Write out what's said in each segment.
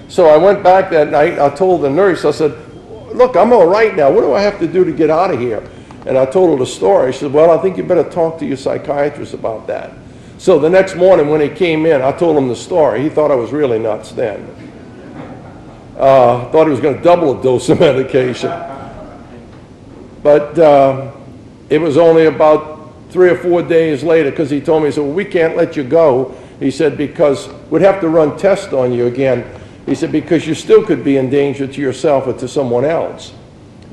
So I went back that night. I told the nurse, I said, look, I'm all right now. What do I have to do to get out of here? And I told her the story. She said, well, I think you better talk to your psychiatrist about that. So the next morning when he came in, I told him the story. He thought I was really nuts then. Thought he was going to double a dose of medication. But it was only about 3 or 4 days later, because he told me, he said, well, we can't let you go. He said, because we'd have to run tests on you again. He said, because you still could be in danger to yourself or to someone else.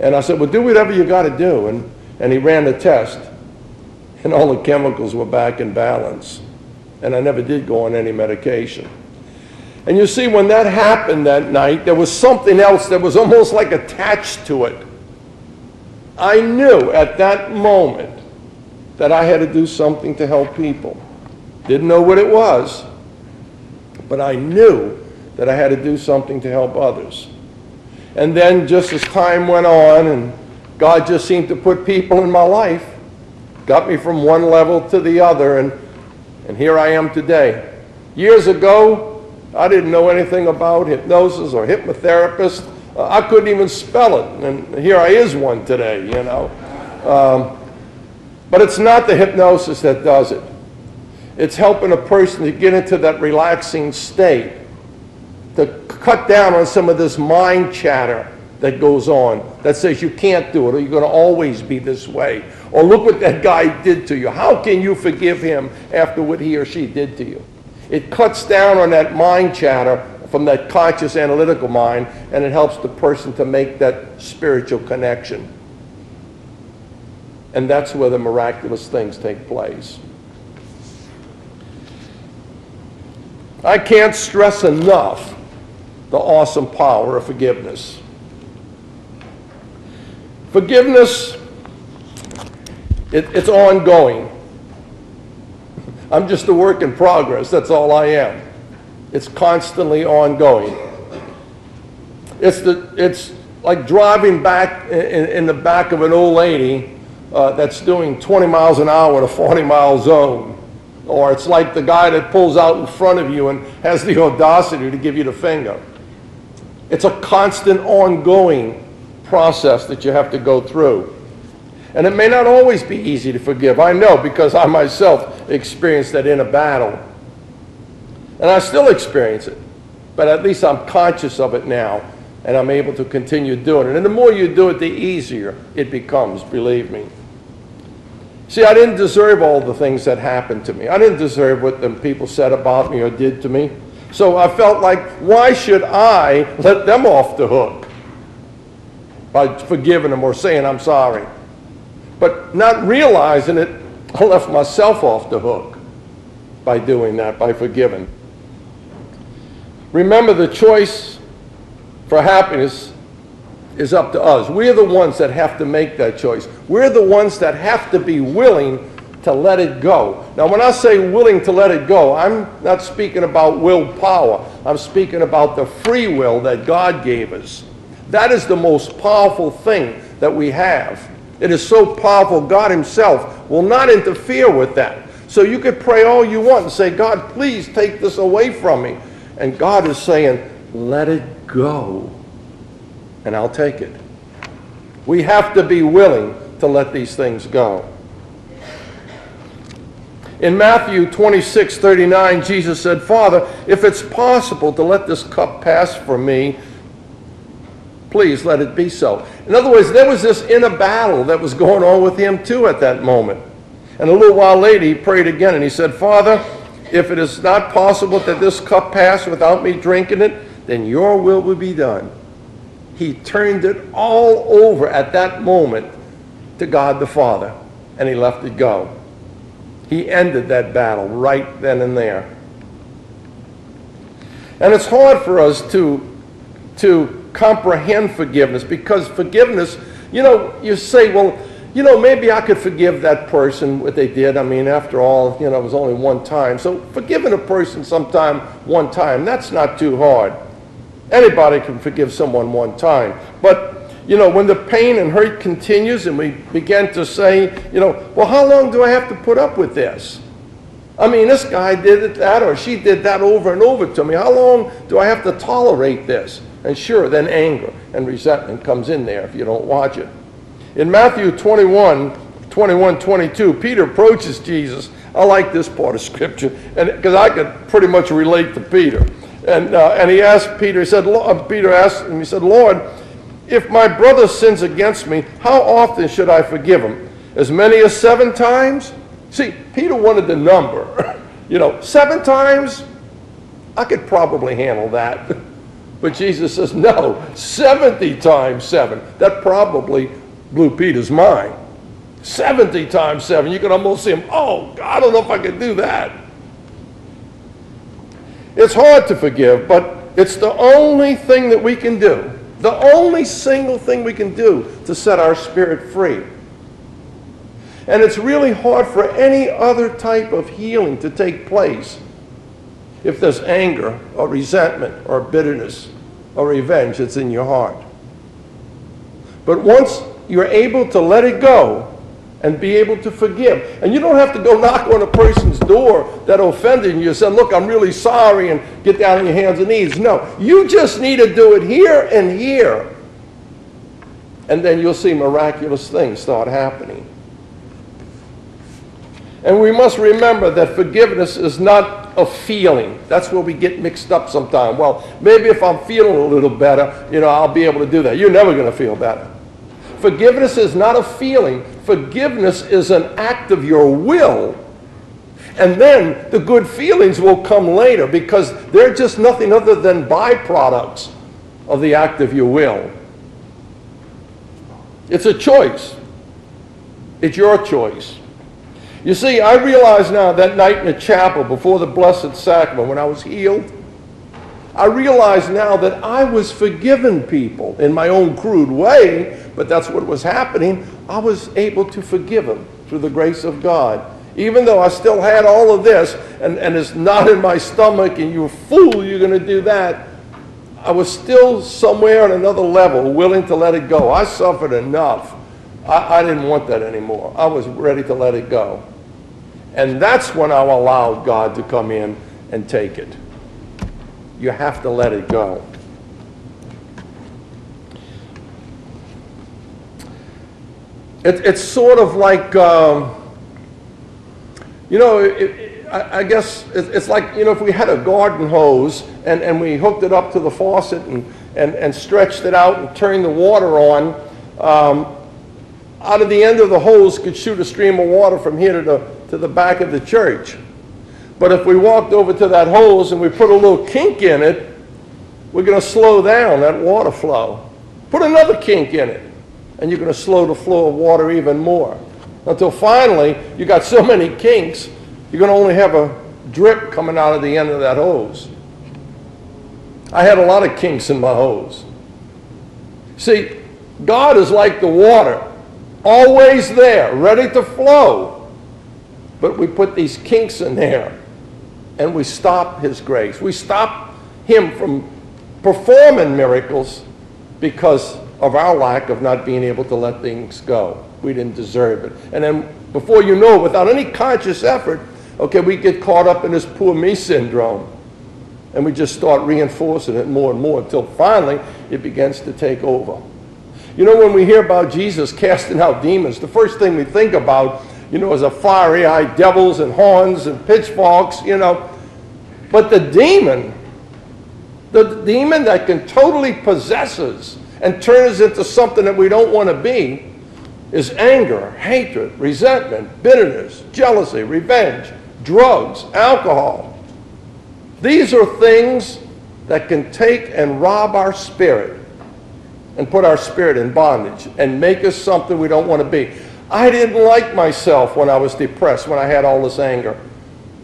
And I said, well, do whatever you got to do. And he ran the test, and all the chemicals were back in balance. And I never did go on any medication. And you see, when that happened that night, there was something else that was almost like attached to it. I knew at that moment that I had to do something to help people. Didn't know what it was, but I knew that I had to do something to help others. And then just as time went on, and God just seemed to put people in my life, got me from one level to the other, and here I am today. Years ago, I didn't know anything about hypnosis or hypnotherapist. I couldn't even spell it, and here I is one today, you know. But it's not the hypnosis that does it. It's helping a person to get into that relaxing state, to cut down on some of this mind chatter that goes on, that says you can't do it, or you're going to always be this way, or look what that guy did to you. How can you forgive him after what he or she did to you? It cuts down on that mind chatter from that conscious analytical mind, and it helps the person to make that spiritual connection. And that's where the miraculous things take place. I can't stress enough the awesome power of forgiveness. Forgiveness, it's ongoing. I'm just a work in progress. That's all I am. It's constantly ongoing. It's like driving back in the back of an old lady that's doing 20 miles an hour in a 40-mile zone. Or it's like the guy that pulls out in front of you and has the audacity to give you the finger. It's a constant, ongoing process that you have to go through. And it may not always be easy to forgive. I know, because I myself experienced that in a battle. And I still experience it. But at least I'm conscious of it now, and I'm able to continue doing it. And the more you do it, the easier it becomes, believe me. See, I didn't deserve all the things that happened to me. I didn't deserve what the people said about me or did to me. So I felt like, why should I let them off the hook by forgiving them or saying I'm sorry? But not realizing it, I left myself off the hook by doing that, by forgiving. Remember, the choice for happiness is up to us. We're the ones that have to make that choice. We're the ones that have to be willing to let it go. Now, when I say willing to let it go, I'm not speaking about willpower. I'm speaking about the free will that God gave us. That is the most powerful thing that we have. It is so powerful, God himself will not interfere with that. So you could pray all you want and say, God, please take this away from me. And God is saying, let it go, and I'll take it. We have to be willing to let these things go. In Matthew 26:39, Jesus said, Father, if it's possible to let this cup pass from me, please let it be so. In other words, there was this inner battle that was going on with him too at that moment. And a little while later, he prayed again, and he said, Father, if it is not possible that this cup pass without me drinking it, then your will be done. He turned it all over at that moment to God the Father, and he let it go. He ended that battle right then and there. And it's hard for us to comprehend forgiveness, because forgiveness, you say, well, maybe I could forgive that person what they did. I mean, after all, it was only one time. So forgiving a person sometime, one time, that's not too hard. Anybody can forgive someone one time. But, when the pain and hurt continues and we begin to say, well, how long do I have to put up with this? I mean, this guy did that or she did that over and over to me. How long do I have to tolerate this? And sure, then anger and resentment comes in there if you don't watch it. In Matthew 22, Peter approaches Jesus. I like this part of Scripture because I could pretty much relate to Peter. And he asked Peter, Peter asked him, he said, Lord, if my brother sins against me, how often should I forgive him? As many as 7 times? See, Peter wanted the number. 7 times? I could probably handle that. But Jesus says, no, 70 times 7. That probably blew Peter's mind. 70 times 7. You can almost see him, oh, I don't know if I can do that. It's hard to forgive, but it's the only thing that we can do. The only single thing we can do to set our spirit free. And it's really hard for any other type of healing to take place if there's anger or resentment or bitterness or revenge that's in your heart. But once you're able to let it go and be able to forgive, and you don't have to go knock on a person's door that offended you and say, look, I'm really sorry, and get down on your hands and knees. No, you just need to do it here and here. And then you'll see miraculous things start happening. And we must remember that forgiveness is not a feeling. That's where we get mixed up sometimes. Well, maybe if I'm feeling a little better, I'll be able to do that. You're never going to feel better. Forgiveness is not a feeling. Forgiveness is an act of your will. And then the good feelings will come later because they're just nothing other than byproducts of the act of your will. It's a choice. It's your choice. You see, I realize now that night in the chapel before the Blessed Sacrament when I was healed, I realize now that I was forgiving people in my own crude way, but that's what was happening. I was able to forgive them through the grace of God. Even though I still had all of this, and it's not in my stomach, and you fool, you're going to do that, I was still somewhere on another level willing to let it go. I suffered enough. I didn't want that anymore. I was ready to let it go. And that's when I allowed God to come in and take it. You have to let it go. It's sort of like, I guess it's like, if we had a garden hose and we hooked it up to the faucet and stretched it out and turned the water on, out of the end of the hose could shoot a stream of water from here to the back of the church. But if we walked over to that hose and we put a little kink in it, we're going to slow down that water flow. Put another kink in it, and you're going to slow the flow of water even more. Until finally, you got so many kinks, you're going to only have a drip coming out of the end of that hose. I had a lot of kinks in my hose. See, God is like the water, always there, ready to flow. But we put these kinks in there, and we stop His grace. We stop Him from performing miracles because of our lack of not being able to let things go. We didn't deserve it. And then before you know it, without any conscious effort, okay, we get caught up in this poor me syndrome. And we just start reinforcing it more and more until finally it begins to take over. When we hear about Jesus casting out demons, the first thing we think about, is a fiery-eyed devils and horns and pitchforks, But the demon that can totally possess us and turn us into something that we don't want to be is anger, hatred, resentment, bitterness, jealousy, revenge, drugs, alcohol. These are things that can take and rob our spirit and put our spirit in bondage and make us something we don't want to be. I didn't like myself when I was depressed, when I had all this anger.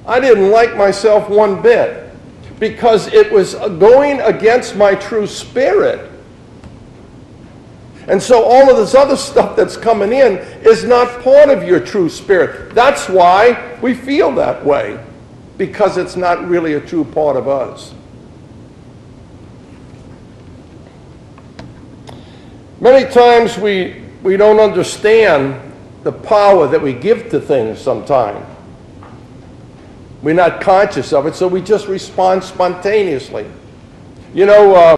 I didn't like myself one bit because it was going against my true spirit. And so all of this other stuff that's coming in is not part of your true spirit. That's why we feel that way, because it's not really a true part of us. Many times we don't understand the power that we give to things sometimes. We're not conscious of it, so we just respond spontaneously. You know,